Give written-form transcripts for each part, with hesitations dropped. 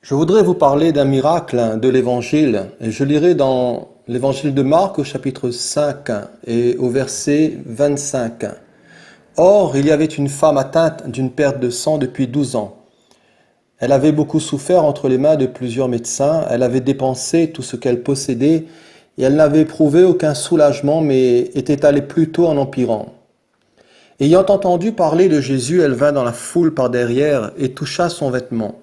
Je voudrais vous parler d'un miracle de l'Évangile, et je lirai dans l'Évangile de Marc au chapitre 5 et au verset 25. Or, il y avait une femme atteinte d'une perte de sang depuis 12 ans. Elle avait beaucoup souffert entre les mains de plusieurs médecins, elle avait dépensé tout ce qu'elle possédait, et elle n'avait éprouvé aucun soulagement, mais était allée plutôt en empirant. Ayant entendu parler de Jésus, elle vint dans la foule par derrière et toucha son vêtement.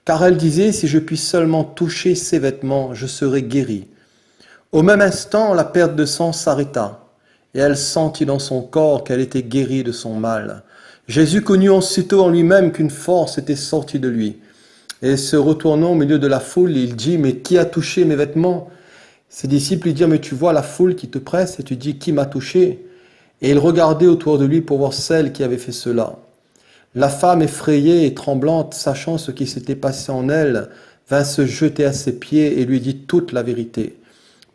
Car elle disait, si je puis seulement toucher ses vêtements, je serai guérie. Au même instant, la perte de sang s'arrêta, et elle sentit dans son corps qu'elle était guérie de son mal. Jésus connut aussitôt en lui-même qu'une force était sortie de lui. Et se retournant au milieu de la foule, il dit, mais qui a touché mes vêtements? Ses disciples lui dirent, mais tu vois la foule qui te presse, et tu dis, qui m'a touché? Et il regardait autour de lui pour voir celle qui avait fait cela. La femme, effrayée et tremblante, sachant ce qui s'était passé en elle, vint se jeter à ses pieds et lui dit toute la vérité.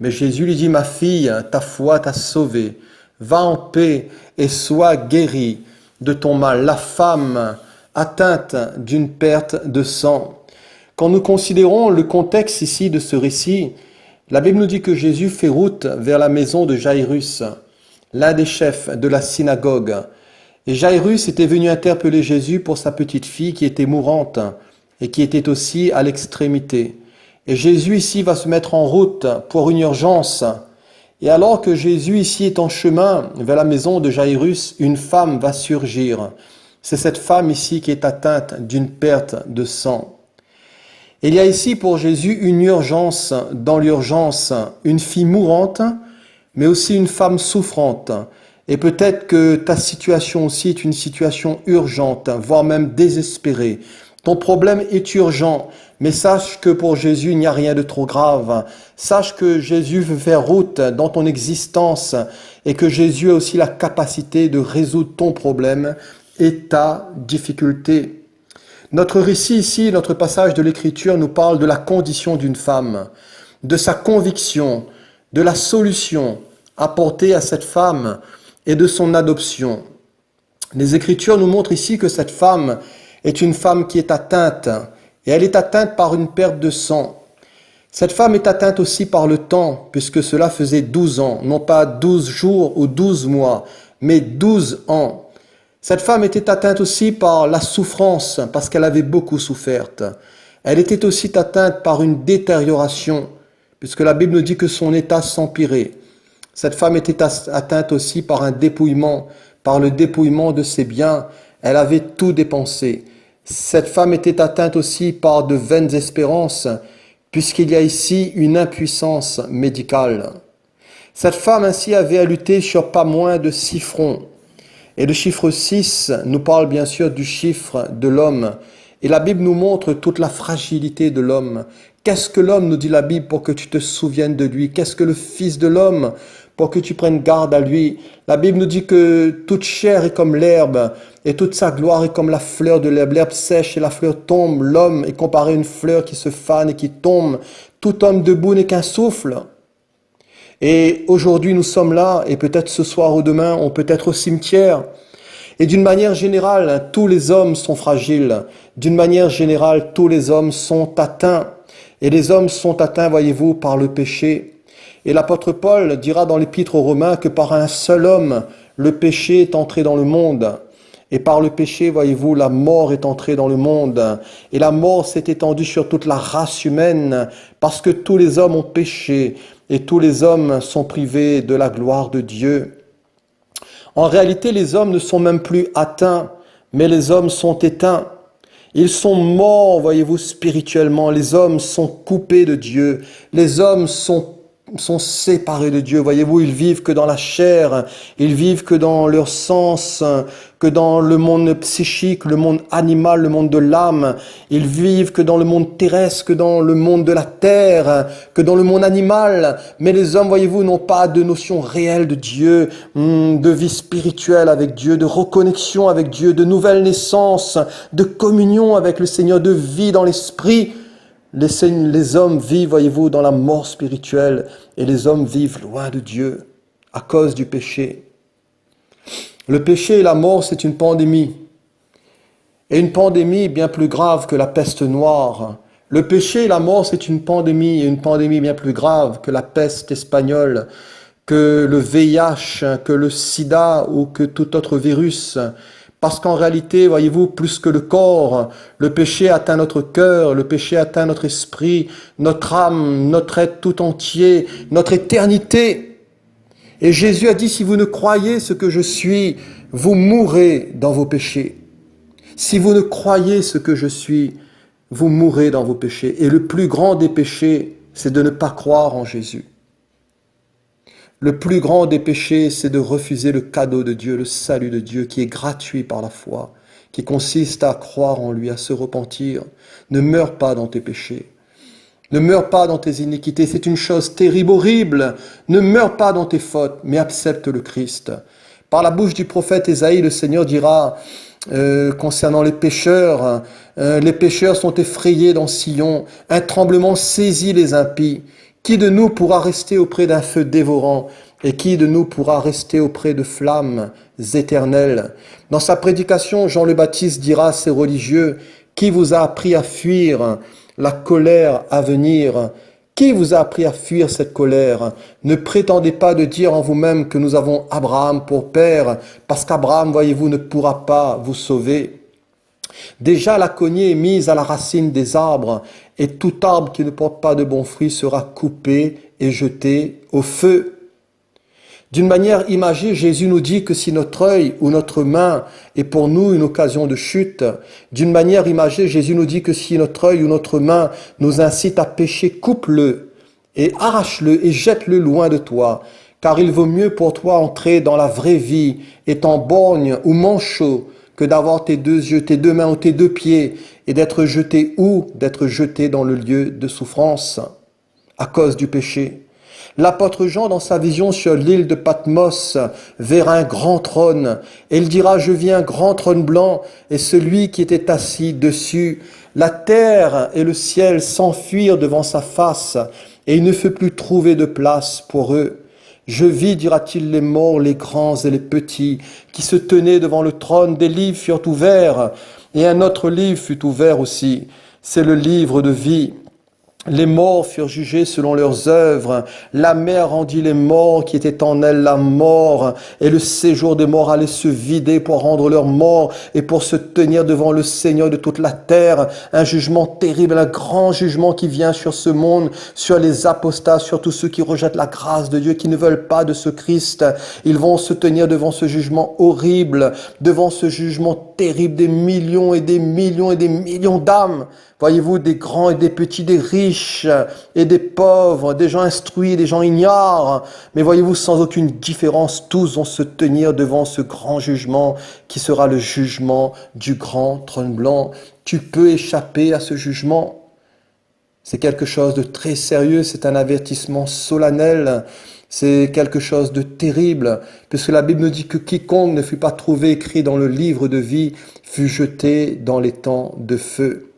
Mais Jésus lui dit, ma fille, ta foi t'a sauvée. Va en paix et sois guérie de ton mal. La femme atteinte d'une perte de sang. Quand nous considérons le contexte ici de ce récit, la Bible nous dit que Jésus fait route vers la maison de Jairus, l'un des chefs de la synagogue. Et Jairus était venu interpeller Jésus pour sa petite fille qui était mourante et qui était aussi à l'extrémité. Et Jésus ici va se mettre en route pour une urgence. Et alors que Jésus ici est en chemin vers la maison de Jairus, une femme va surgir. C'est cette femme ici qui est atteinte d'une perte de sang. Il y a ici pour Jésus une urgence dans l'urgence, une fille mourante, mais aussi une femme souffrante. Et peut-être que ta situation aussi est une situation urgente, voire même désespérée. Ton problème est urgent, mais sache que pour Jésus, il n'y a rien de trop grave. Sache que Jésus veut faire route dans ton existence et que Jésus a aussi la capacité de résoudre ton problème et ta difficulté. Notre récit ici, notre passage de l'Écriture nous parle de la condition d'une femme, de sa conviction, de la solution apportée à cette femme et de son adoption. Les Écritures nous montrent ici que cette femme est une femme qui est atteinte, et elle est atteinte par une perte de sang. Cette femme est atteinte aussi par le temps, puisque cela faisait 12 ans, non pas 12 jours ou 12 mois, mais 12 ans. Cette femme était atteinte aussi par la souffrance, parce qu'elle avait beaucoup souffert. Elle était aussi atteinte par une détérioration, puisque la Bible nous dit que son état s'empirait. Cette femme était atteinte aussi par un dépouillement, par le dépouillement de ses biens. Elle avait tout dépensé. Cette femme était atteinte aussi par de vaines espérances, puisqu'il y a ici une impuissance médicale. Cette femme ainsi avait à lutter sur pas moins de 6 fronts. Et le chiffre 6 nous parle bien sûr du chiffre de l'homme. Et la Bible nous montre toute la fragilité de l'homme. Qu'est-ce que l'homme, nous dit la Bible, pour que tu te souviennes de lui? Qu'est-ce que le Fils de l'homme, pour que tu prennes garde à lui? La Bible nous dit que toute chair est comme l'herbe, et toute sa gloire est comme la fleur de l'herbe. L'herbe sèche et la fleur tombe. L'homme est comparé à une fleur qui se fane et qui tombe. Tout homme debout n'est qu'un souffle. Et aujourd'hui, nous sommes là, et peut-être ce soir ou demain, on peut être au cimetière. Et d'une manière générale, tous les hommes sont fragiles. D'une manière générale, tous les hommes sont atteints. Et les hommes sont atteints, voyez-vous, par le péché. Et l'apôtre Paul dira dans l'épître aux Romains que par un seul homme, le péché est entré dans le monde. Et par le péché, voyez-vous, la mort est entrée dans le monde. Et la mort s'est étendue sur toute la race humaine, parce que tous les hommes ont péché, et tous les hommes sont privés de la gloire de Dieu. En réalité, les hommes ne sont même plus atteints, mais les hommes sont éteints. Ils sont morts, voyez-vous, spirituellement. Les hommes sont coupés de Dieu. Les hommes sont séparés de Dieu. Voyez-vous, ils vivent que dans la chair. Ils vivent que dans leur sens, que dans le monde psychique, le monde animal, le monde de l'âme. Ils vivent que dans le monde terrestre, que dans le monde de la terre, que dans le monde animal. Mais les hommes, voyez-vous, n'ont pas de notion réelle de Dieu, de vie spirituelle avec Dieu, de reconnexion avec Dieu, de nouvelle naissance, de communion avec le Seigneur, de vie dans l'esprit. Les hommes vivent, voyez-vous, dans la mort spirituelle, et les hommes vivent loin de Dieu à cause du péché. Le péché et la mort, c'est une pandémie. Et une pandémie bien plus grave que la peste noire. Le péché et la mort, c'est une pandémie bien plus grave que la peste espagnole, que le VIH, que le sida ou que tout autre virus. Parce qu'en réalité, voyez-vous, plus que le corps, le péché atteint notre cœur, le péché atteint notre esprit, notre âme, notre être tout entier, notre éternité. Et Jésus a dit, si vous ne croyez ce que je suis, vous mourrez dans vos péchés. Si vous ne croyez ce que je suis, vous mourrez dans vos péchés. Et le plus grand des péchés, c'est de ne pas croire en Jésus. Le plus grand des péchés, c'est de refuser le cadeau de Dieu, le salut de Dieu qui est gratuit par la foi, qui consiste à croire en lui, à se repentir. Ne meurs pas dans tes péchés. Ne meurs pas dans tes iniquités, c'est une chose terrible, horrible. Ne meurs pas dans tes fautes, mais accepte le Christ. Par la bouche du prophète Ésaïe, le Seigneur dira concernant les pécheurs sont effrayés dans Sion, un tremblement saisit les impies. Qui de nous pourra rester auprès d'un feu dévorant et qui de nous pourra rester auprès de flammes éternelles? Dans sa prédication, Jean le Baptiste dira à ses religieux, qui vous a appris à fuir la colère à venir? Qui vous a appris à fuir cette colère? Ne prétendez pas de dire en vous-même que nous avons Abraham pour père, parce qu'Abraham, voyez-vous, ne pourra pas vous sauver. Déjà la cognée est mise à la racine des arbres, et tout arbre qui ne porte pas de bons fruits sera coupé et jeté au feu. D'une manière imagée, Jésus nous dit que si notre œil ou notre main est pour nous une occasion de chute, d'une manière imagée, Jésus nous dit que si notre œil ou notre main nous incite à pécher, coupe-le et arrache-le et jette-le loin de toi, car il vaut mieux pour toi entrer dans la vraie vie, étant borgne ou manchot, que d'avoir tes deux yeux, tes deux mains ou tes deux pieds, et d'être jeté où? D'être jeté dans le lieu de souffrance, à cause du péché. L'apôtre Jean, dans sa vision sur l'île de Patmos, verra un grand trône, et il dira, je vis un grand trône blanc, et celui qui était assis dessus. La terre et le ciel s'enfuirent devant sa face, et il ne fut plus trouvé de place pour eux. Je vis, dira-t-il, les morts, les grands et les petits, qui se tenaient devant le trône. Des livres furent ouverts, et un autre livre fut ouvert aussi. C'est le livre de vie. Les morts furent jugés selon leurs œuvres. La mer rendit les morts qui étaient en elle la mort, et le séjour des morts allait se vider pour rendre leur mort et pour se tenir devant le Seigneur de toute la terre. Un jugement terrible, un grand jugement qui vient sur ce monde, sur les apostats, sur tous ceux qui rejettent la grâce de Dieu, qui ne veulent pas de ce Christ. Ils vont se tenir devant ce jugement horrible, devant ce jugement terrible des millions et des millions et des millions d'âmes. Voyez-vous, des grands et des petits, des riches et des pauvres, des gens instruits, des gens ignares. Mais voyez-vous, sans aucune différence, tous vont se tenir devant ce grand jugement qui sera le jugement du grand trône blanc. Tu peux échapper à ce jugement. C'est quelque chose de très sérieux, c'est un avertissement solennel. C'est quelque chose de terrible, puisque la Bible nous dit que quiconque ne fut pas trouvé écrit dans le livre de vie fut jeté dans les temps de feu.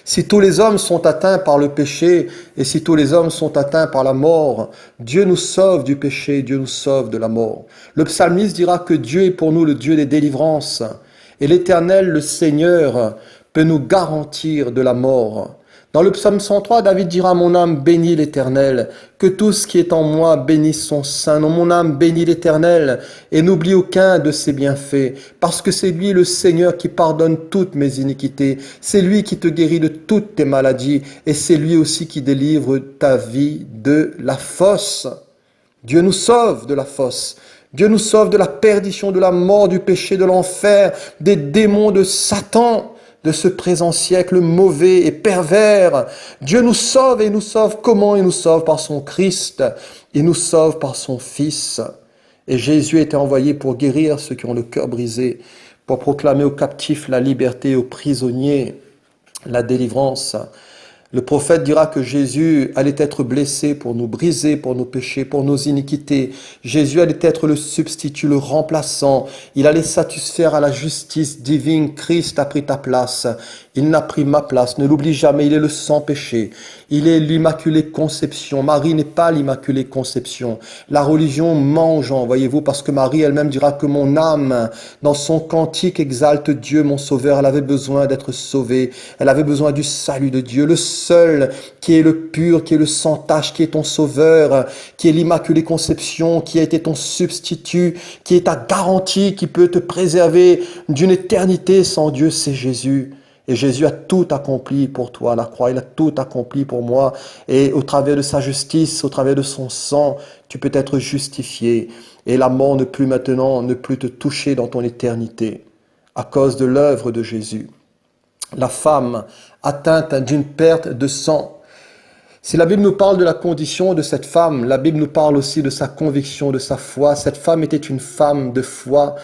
Si tous les hommes sont atteints par le péché et si tous les hommes sont atteints par la mort, Dieu nous sauve du péché, Dieu nous sauve de la mort. Le psalmiste dira que Dieu est pour nous le Dieu des délivrances et l'Éternel, le Seigneur, peut nous garantir de la mort. Dans le psaume 103, David dira, mon âme bénit l'Éternel, que tout ce qui est en moi bénisse son saint nom. Mon âme bénit l'Éternel et n'oublie aucun de ses bienfaits, parce que c'est lui le Seigneur qui pardonne toutes mes iniquités. C'est lui qui te guérit de toutes tes maladies et c'est lui aussi qui délivre ta vie de la fosse. Dieu nous sauve de la fosse. Dieu nous sauve de la perdition, de la mort, du péché, de l'enfer, des démons de Satan, de ce présent siècle mauvais et pervers. Dieu nous sauve et il nous sauve comment? Il nous sauve par son Christ, il nous sauve par son Fils. Et Jésus était envoyé pour guérir ceux qui ont le cœur brisé, pour proclamer aux captifs la liberté, aux prisonniers la délivrance. Le prophète dira que Jésus allait être blessé pour nous, brisé pour nos péchés, pour nos iniquités. Jésus allait être le substitut, le remplaçant. Il allait satisfaire à la justice divine. Christ a pris ta place. Il n'a pris ma place. Ne l'oublie jamais, il est le sans péché. Il est l'Immaculée Conception. Marie n'est pas l'Immaculée Conception. La religion mange, voyez-vous, parce que Marie elle-même dira que mon âme, dans son cantique, exalte Dieu, mon Sauveur. Elle avait besoin d'être sauvée. Elle avait besoin du salut de Dieu. Le seul qui est le pur, qui est le sans tache, qui est ton Sauveur, qui est l'Immaculée Conception, qui a été ton substitut, qui est ta garantie, qui peut te préserver d'une éternité sans Dieu, c'est Jésus. Et Jésus a tout accompli pour toi à la croix, il a tout accompli pour moi. Et au travers de sa justice, au travers de son sang, tu peux être justifié. Et la mort ne plus te toucher dans ton éternité, à cause de l'œuvre de Jésus. La femme atteinte d'une perte de sang. Si la Bible nous parle de la condition de cette femme, la Bible nous parle aussi de sa conviction, de sa foi. Cette femme était une femme de foi.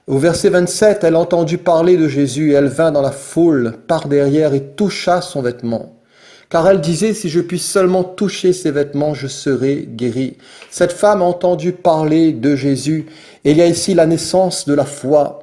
Au verset 27, elle a entendu parler de Jésus et elle vint dans la foule par derrière et toucha son vêtement. Car elle disait, si je puis seulement toucher ses vêtements, je serai guérie. Cette femme a entendu parler de Jésus. Et il y a ici la naissance de la foi.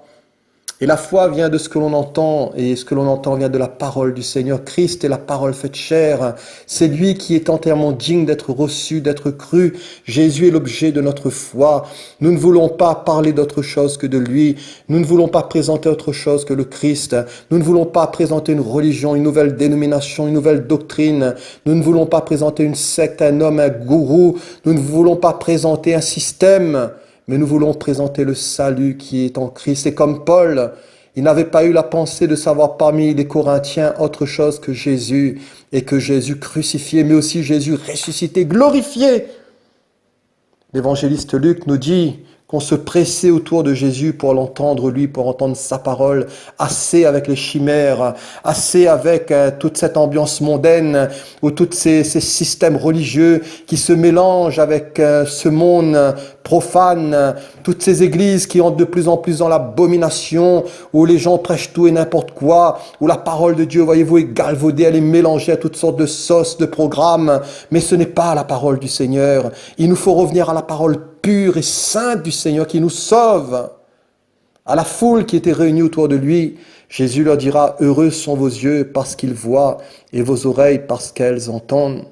Et la foi vient de ce que l'on entend, et ce que l'on entend vient de la parole du Seigneur. Christ est la parole faite chair. C'est lui qui est entièrement digne d'être reçu, d'être cru. Jésus est l'objet de notre foi. Nous ne voulons pas parler d'autre chose que de lui. Nous ne voulons pas présenter autre chose que le Christ. Nous ne voulons pas présenter une religion, une nouvelle dénomination, une nouvelle doctrine. Nous ne voulons pas présenter une secte, un homme, un gourou. Nous ne voulons pas présenter un système. Mais nous voulons présenter le salut qui est en Christ. Et comme Paul, il n'avait pas eu la pensée de savoir parmi les Corinthiens autre chose que Jésus, et que Jésus crucifié, mais aussi Jésus ressuscité, glorifié. L'évangéliste Luc nous dit qu'on se pressait autour de Jésus pour l'entendre lui, pour entendre sa parole, assez avec les chimères, assez avec toute cette ambiance mondaine, ou tous ces systèmes religieux qui se mélangent avec ce monde profane, toutes ces églises qui entrent de plus en plus dans l'abomination, où les gens prêchent tout et n'importe quoi, où la parole de Dieu, voyez-vous, est galvaudée, elle est mélangée à toutes sortes de sauces, de programmes, mais ce n'est pas la parole du Seigneur. Il nous faut revenir à la parole pure et sainte du Seigneur qui nous sauve. À la foule qui était réunie autour de lui, Jésus leur dira, heureux sont vos yeux parce qu'ils voient et vos oreilles parce qu'elles entendent.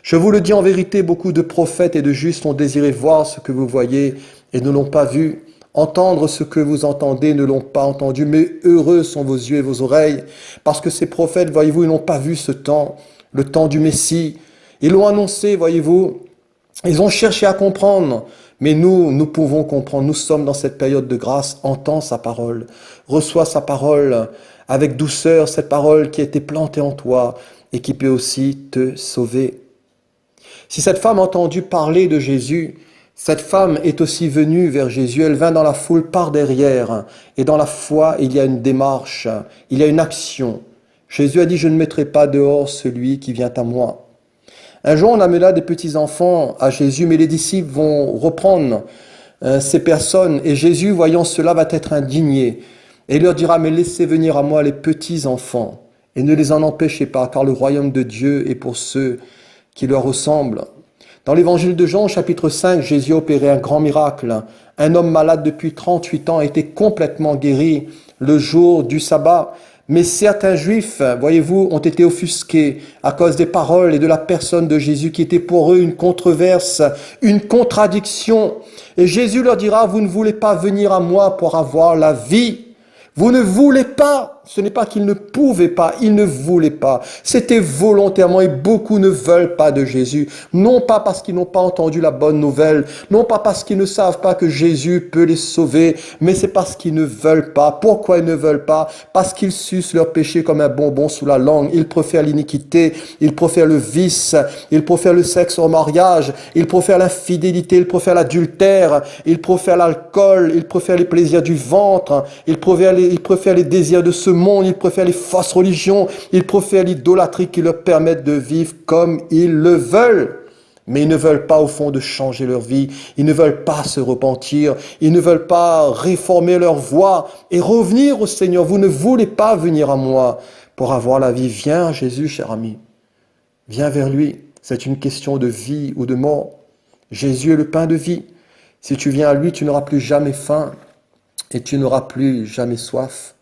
Je vous le dis en vérité, beaucoup de prophètes et de justes ont désiré voir ce que vous voyez et ne l'ont pas vu, entendre ce que vous entendez ne l'ont pas entendu, mais heureux sont vos yeux et vos oreilles, parce que ces prophètes, voyez-vous, ils n'ont pas vu ce temps, le temps du Messie. Ils l'ont annoncé, voyez-vous, ils ont cherché à comprendre, mais nous pouvons comprendre, nous sommes dans cette période de grâce, entends sa parole, reçois sa parole avec douceur, cette parole qui a été plantée en toi et qui peut aussi te sauver. Si cette femme a entendu parler de Jésus, cette femme est aussi venue vers Jésus, elle vint dans la foule par derrière. Et dans la foi, il y a une démarche, il y a une action. Jésus a dit, je ne mettrai pas dehors celui qui vient à moi. Un jour, on amena des petits-enfants à Jésus, mais les disciples vont reprendre ces personnes. Et Jésus, voyant cela, va être indigné. Et il leur dira, mais laissez venir à moi les petits-enfants, et ne les en empêchez pas, car le royaume de Dieu est pour ceux qui leur ressemblent. Dans l'évangile de Jean, chapitre 5, Jésus a opéré un grand miracle. Un homme malade depuis 38 ans a été complètement guéri le jour du sabbat. Mais certains juifs, voyez-vous, ont été offusqués à cause des paroles et de la personne de Jésus qui était pour eux une controverse, une contradiction. Et Jésus leur dira, vous ne voulez pas venir à moi pour avoir la vie. Vous ne voulez pas. Ce n'est pas qu'ils ne pouvaient pas, ils ne voulaient pas. C'était volontairement et beaucoup ne veulent pas de Jésus. Non pas parce qu'ils n'ont pas entendu la bonne nouvelle, non pas parce qu'ils ne savent pas que Jésus peut les sauver, mais c'est parce qu'ils ne veulent pas. Pourquoi ils ne veulent pas? Parce qu'ils sucent leur péché comme un bonbon sous la langue. Ils préfèrent l'iniquité, ils préfèrent le vice, ils préfèrent le sexe au mariage, ils préfèrent l'infidélité, ils préfèrent l'adultère, ils préfèrent l'alcool, ils préfèrent les plaisirs du ventre, ils préfèrent les désirs de ce monde, ils préfèrent les fausses religions, ils préfèrent l'idolâtrie qui leur permettent de vivre comme ils le veulent. Mais ils ne veulent pas au fond de changer leur vie, ils ne veulent pas se repentir, ils ne veulent pas réformer leur voie et revenir au Seigneur. Vous ne voulez pas venir à moi pour avoir la vie. Viens à Jésus, cher ami. Viens vers lui. C'est une question de vie ou de mort. Jésus est le pain de vie. Si tu viens à lui, tu n'auras plus jamais faim et tu n'auras plus jamais soif.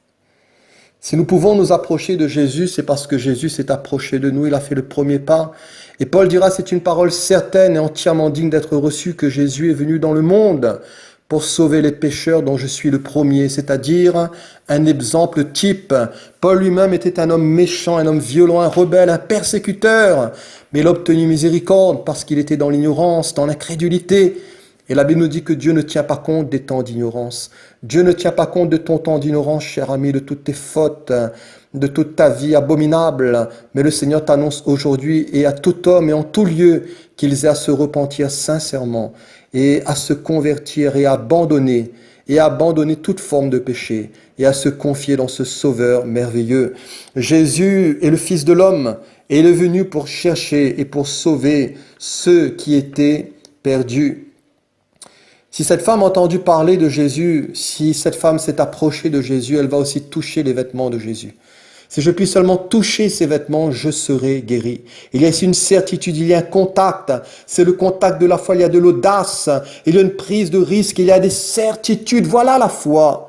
Si nous pouvons nous approcher de Jésus, c'est parce que Jésus s'est approché de nous, il a fait le premier pas. Et Paul dira, c'est une parole certaine et entièrement digne d'être reçue que Jésus est venu dans le monde pour sauver les pécheurs dont je suis le premier, c'est-à-dire un exemple type. Paul lui-même était un homme méchant, un homme violent, un rebelle, un persécuteur, mais il a obtenu miséricorde parce qu'il était dans l'ignorance, dans l'incrédulité. Et la Bible nous dit que Dieu ne tient pas compte des temps d'ignorance. Dieu ne tient pas compte de ton temps d'ignorance, cher ami, de toutes tes fautes, de toute ta vie abominable. Mais le Seigneur t'annonce aujourd'hui et à tout homme et en tout lieu qu'ils aient à se repentir sincèrement et à se convertir et à abandonner toute forme de péché et à se confier dans ce Sauveur merveilleux. Jésus est le Fils de l'homme et il est venu pour chercher et pour sauver ceux qui étaient perdus. Si cette femme a entendu parler de Jésus, si cette femme s'est approchée de Jésus, elle va aussi toucher les vêtements de Jésus. Si je puis seulement toucher ses vêtements, je serai guéri. Il y a ici une certitude, il y a un contact. C'est le contact de la foi, il y a de l'audace, il y a une prise de risque, il y a des certitudes. Voilà la foi.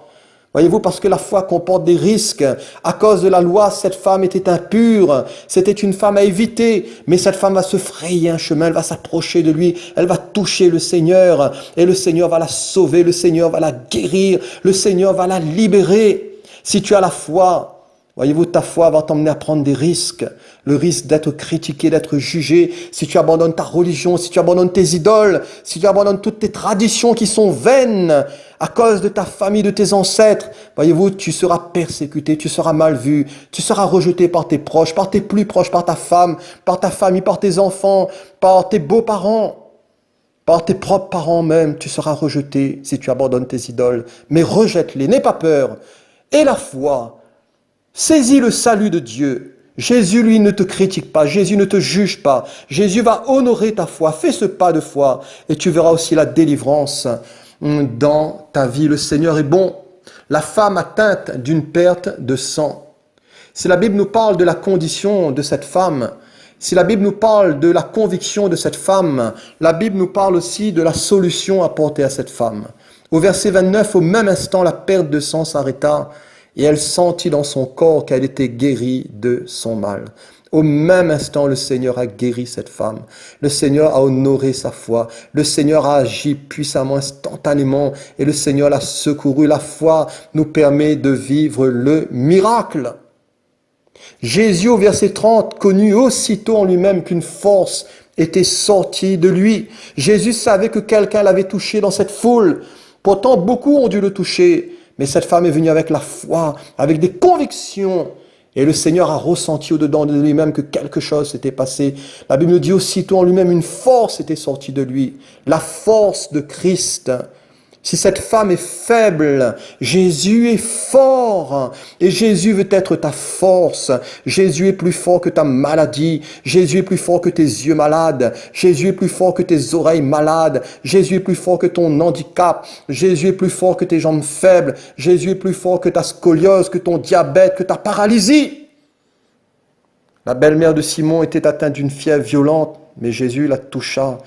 Voyez-vous, parce que la foi comporte des risques. À cause de la loi, cette femme était impure. C'était une femme à éviter. Mais cette femme va se frayer un chemin. Elle va s'approcher de lui. Elle va toucher le Seigneur. Et le Seigneur va la sauver. Le Seigneur va la guérir. Le Seigneur va la libérer. Si tu as la foi, voyez-vous, ta foi va t'emmener à prendre des risques. Le risque d'être critiqué, d'être jugé. Si tu abandonnes ta religion, si tu abandonnes tes idoles, si tu abandonnes toutes tes traditions qui sont vaines, à cause de ta famille, de tes ancêtres, voyez-vous, tu seras persécuté, tu seras mal vu, tu seras rejeté par tes proches, par tes plus proches, par ta femme, par ta famille, par tes enfants, par tes beaux-parents, par tes propres parents même. Tu seras rejeté si tu abandonnes tes idoles. Mais rejette-les, n'aie pas peur. Et la foi, saisis le salut de Dieu. Jésus, lui, ne te critique pas. Jésus ne te juge pas. Jésus va honorer ta foi. Fais ce pas de foi et tu verras aussi la délivrance dans ta vie. Le Seigneur est bon. La femme atteinte d'une perte de sang. Si la Bible nous parle de la condition de cette femme, si la Bible nous parle de la conviction de cette femme, la Bible nous parle aussi de la solution apportée à cette femme. Au verset 29, au même instant, la perte de sang s'arrêta et elle sentit dans son corps qu'elle était guérie de son mal. Au même instant, le Seigneur a guéri cette femme. Le Seigneur a honoré sa foi. Le Seigneur a agi puissamment, instantanément, et le Seigneur l'a secouru. La foi nous permet de vivre le miracle. Jésus, au verset 30, connut aussitôt en lui-même qu'une force était sortie de lui. Jésus savait que quelqu'un l'avait touché dans cette foule. Pourtant, beaucoup ont dû le toucher. Mais cette femme est venue avec la foi, avec des convictions. Et le Seigneur a ressenti au-dedans de lui-même que quelque chose s'était passé. La Bible nous dit aussitôt en lui-même, une force était sortie de lui. La force de Christ. Si cette femme est faible, Jésus est fort. Et Jésus veut être ta force. Jésus est plus fort que ta maladie. Jésus est plus fort que tes yeux malades. Jésus est plus fort que tes oreilles malades. Jésus est plus fort que ton handicap. Jésus est plus fort que tes jambes faibles. Jésus est plus fort que ta scoliose, que ton diabète, que ta paralysie. La belle-mère de Simon était atteinte d'une fièvre violente, mais Jésus la toucha.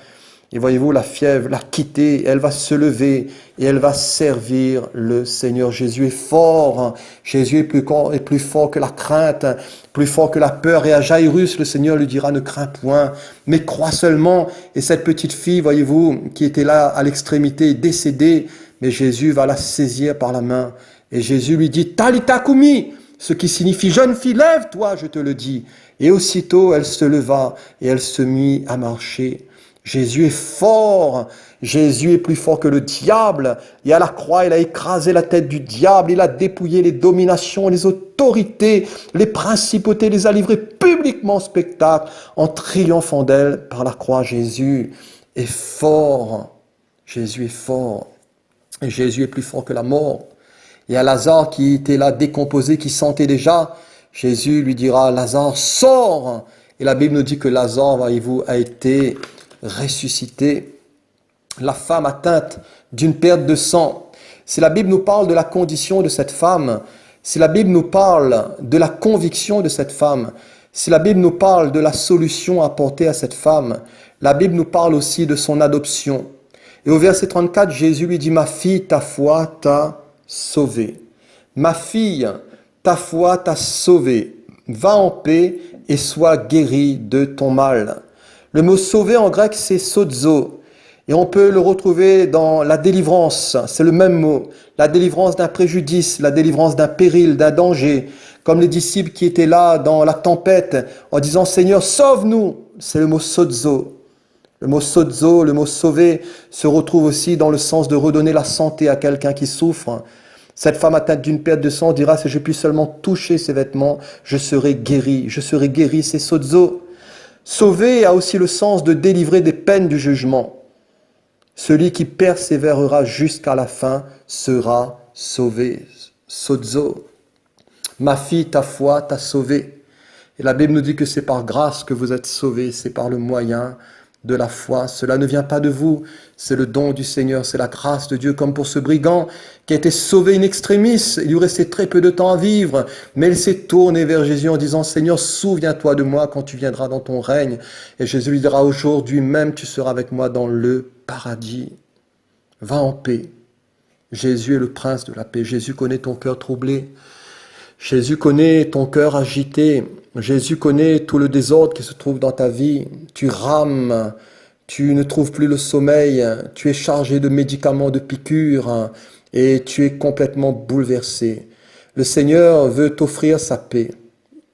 Et voyez-vous, la fièvre l'a quittée, elle va se lever et elle va servir le Seigneur. Jésus est fort, Jésus est plus fort que la crainte, plus fort que la peur. Et à Jairus, le Seigneur lui dira, ne crains point, mais crois seulement. Et cette petite fille, voyez-vous, qui était là à l'extrémité, est décédée, mais Jésus va la saisir par la main. Et Jésus lui dit, Talitha koumi, ce qui signifie, jeune fille, lève-toi, je te le dis. Et aussitôt, elle se leva et elle se mit à marcher. Jésus est fort, Jésus est plus fort que le diable, et à la croix, il a écrasé la tête du diable, il a dépouillé les dominations, les autorités, les principautés, les a livrées publiquement en spectacle, en triomphant d'elles par la croix. Jésus est fort, Jésus est fort, et Jésus est plus fort que la mort. Et à Lazare qui était là décomposé, qui sentait déjà, Jésus lui dira, Lazare, sors! Et la Bible nous dit que Lazare, voyez-vous, a été ressuscité. La femme atteinte d'une perte de sang. Si la Bible nous parle de la condition de cette femme, si la Bible nous parle de la conviction de cette femme, Si la Bible nous parle de la solution apportée à cette femme, la Bible nous parle aussi de son adoption. Et au verset 34, Jésus lui dit, ma fille, ta foi t'a sauvée. Ma fille, ta foi t'a sauvée. Va en paix et sois guérie de ton mal. Le mot sauver en grec, c'est sozo. Et on peut le retrouver dans la délivrance, c'est le même mot. La délivrance d'un préjudice, la délivrance d'un péril, d'un danger. Comme les disciples qui étaient là dans la tempête en disant « Seigneur, sauve-nous !» C'est le mot sozo. Le mot sozo, le mot sauver, se retrouve aussi dans le sens de redonner la santé à quelqu'un qui souffre. Cette femme atteinte d'une perte de sang dira « Si je puis seulement toucher ses vêtements, je serai guéri. » Je serai guéri, c'est sozo. Sauver a aussi le sens de délivrer des peines du jugement. Celui qui persévérera jusqu'à la fin sera sauvé. Sozo. Ma fille, ta foi t'a sauvé. Et la Bible nous dit que c'est par grâce que vous êtes sauvés, c'est par le moyen de la foi. Cela ne vient pas de vous, c'est le don du Seigneur, c'est la grâce de Dieu, comme pour ce brigand qui a été sauvé in extremis. Il lui restait très peu de temps à vivre, mais il s'est tourné vers Jésus en disant « Seigneur, souviens-toi de moi quand tu viendras dans ton règne. » Et Jésus lui dira « Aujourd'hui même, tu seras avec moi dans le paradis. Va en paix. » Jésus est le prince de la paix. Jésus connaît ton cœur troublé. Jésus connaît ton cœur agité. Jésus connaît tout le désordre qui se trouve dans ta vie. Tu rames, tu ne trouves plus le sommeil, tu es chargé de médicaments, de piqûres et tu es complètement bouleversé. Le Seigneur veut t'offrir sa paix.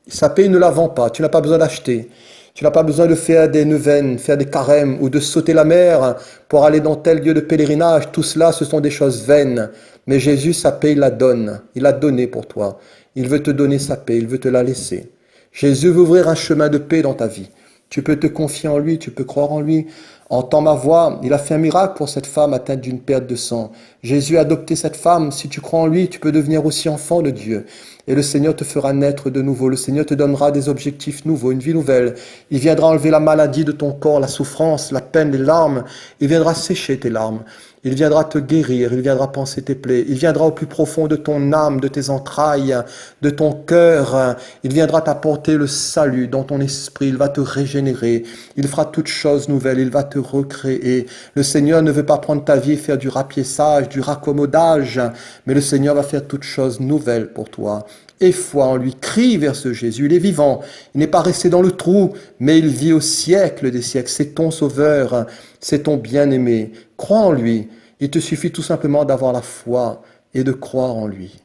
Sa paix, il ne la vend pas, tu n'as pas besoin d'acheter. Tu n'as pas besoin de faire des neuvaines, faire des carèmes ou de sauter la mer pour aller dans tel lieu de pèlerinage. Tout cela, ce sont des choses vaines. Mais Jésus, sa paix, il la donne. Il l'a donnée pour toi. Il veut te donner sa paix, il veut te la laisser. Jésus veut ouvrir un chemin de paix dans ta vie. Tu peux te confier en lui, tu peux croire en lui. Entends ma voix. Il a fait un miracle pour cette femme atteinte d'une perte de sang. Jésus a adopté cette femme. Si tu crois en lui, tu peux devenir aussi enfant de Dieu. Et le Seigneur te fera naître de nouveau. Le Seigneur te donnera des objectifs nouveaux, une vie nouvelle. Il viendra enlever la maladie de ton corps, la souffrance, la peine, les larmes. Il viendra sécher tes larmes. Il viendra te guérir, il viendra panser tes plaies, il viendra au plus profond de ton âme, de tes entrailles, de ton cœur. Il viendra t'apporter le salut dans ton esprit, il va te régénérer, il fera toutes choses nouvelles, il va te recréer. Le Seigneur ne veut pas prendre ta vie et faire du rapiessage, du raccommodage, mais le Seigneur va faire toutes choses nouvelles pour toi. Et foi en lui, crie vers ce Jésus, il est vivant, il n'est pas resté dans le trou, mais il vit au siècle des siècles, c'est ton sauveur, c'est ton bien-aimé, crois en lui, il te suffit tout simplement d'avoir la foi et de croire en lui.